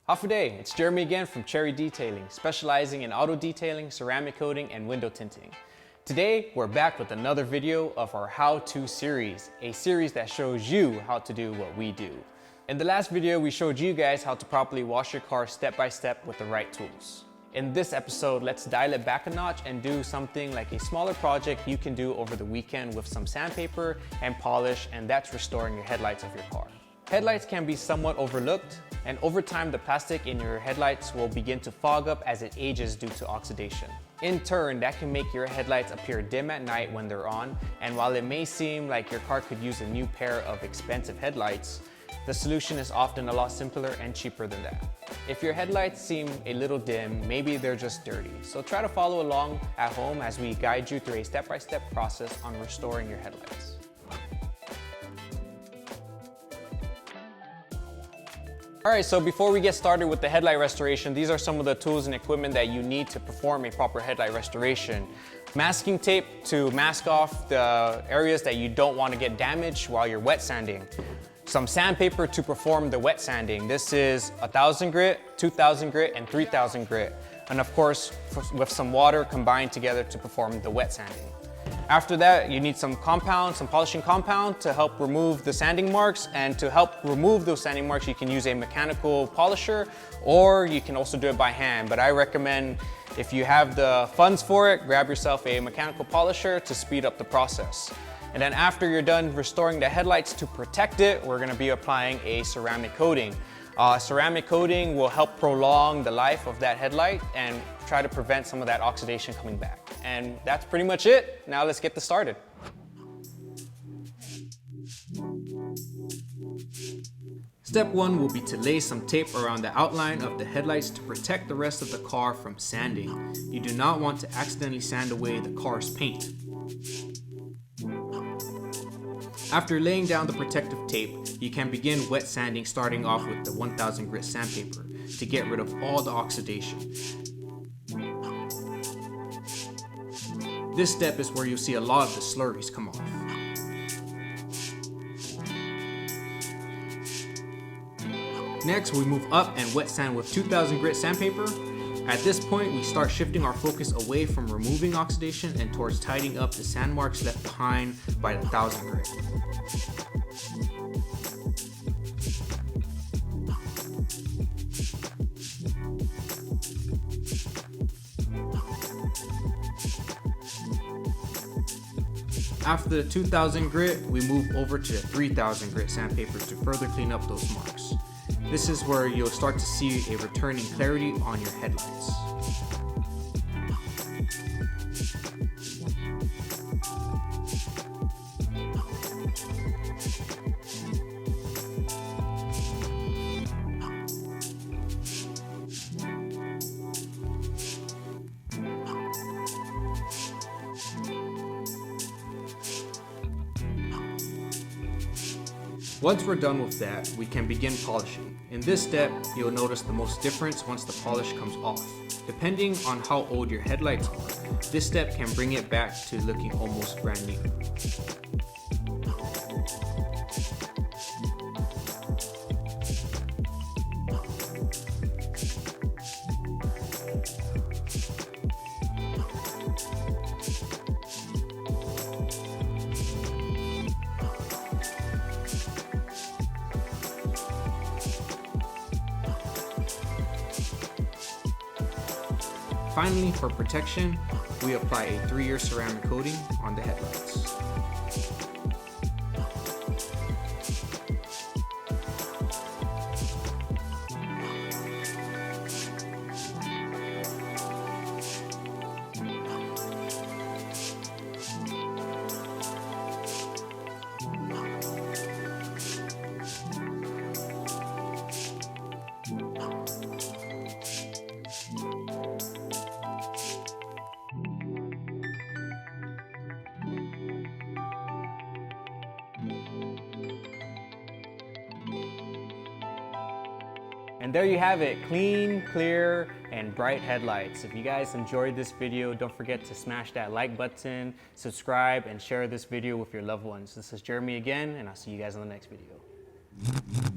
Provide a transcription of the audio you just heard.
Hafu day, it's Jeremy again from Cherry Detailing, specializing in auto detailing, ceramic coating, and window tinting. Today, we're back with another video of our how-to series, a series that shows you how to do what we do. In the last video, we showed you guys how to properly wash your car step by step with the right tools. In this episode, let's dial it back a notch and do something like a smaller project you can do over the weekend with some sandpaper and polish, and that's restoring your headlights of your car. Headlights can be somewhat overlooked, and over time the plastic in your headlights will begin to fog up as it ages due to oxidation. In turn, that can make your headlights appear dim at night when they're on, and while it may seem like your car could use a new pair of expensive headlights, the solution is often a lot simpler and cheaper than that. If your headlights seem a little dim, maybe they're just dirty. So try to follow along at home as we guide you through a step-by-step process on restoring your headlights. Alright, so before we get started with the headlight restoration, these are some of the tools and equipment that you need to perform a proper headlight restoration. Masking tape to mask off the areas that you don't want to get damaged while you're wet sanding. Some sandpaper to perform the wet sanding. This is 1000 grit, 2000 grit, and 3000 grit. And of course, with some water combined together to perform the wet sanding. After that, you need some compound, some polishing compound to help remove the sanding marks, and to help remove those sanding marks, you can use a mechanical polisher, or you can also do it by hand. But I recommend, if you have the funds for it, grab yourself a mechanical polisher to speed up the process. And then after you're done restoring the headlights, to protect it, we're gonna be applying a ceramic coating. Ceramic coating will help prolong the life of that headlight and try to prevent some of that oxidation coming back. And that's pretty much it. Now let's get this started. Step 1 will be to lay some tape around the outline of the headlights to protect the rest of the car from sanding. You do not want to accidentally sand away the car's paint. After laying down the protective tape, you can begin wet sanding, starting off with the 1000 grit sandpaper to get rid of all the oxidation. This step is where you'll see a lot of the slurries come off. Next, we move up and wet sand with 2000 grit sandpaper. At this point, we start shifting our focus away from removing oxidation and towards tidying up the sand marks left behind by the 1000 grit. After the 2000 grit, we move over to the 3000 grit sandpaper to further clean up those marks. This is where you'll start to see a returning clarity on your headlights. Once we're done with that, we can begin polishing. In this step, you'll notice the most difference once the polish comes off. Depending on how old your headlights are, this step can bring it back to looking almost brand new. Finally, for protection, we apply a 3-year ceramic coating on the headlights. And there you have it, clean, clear, and bright headlights. If you guys enjoyed this video, don't forget to smash that like button, subscribe, and share this video with your loved ones. This is Jeremy again, and I'll see you guys in the next video.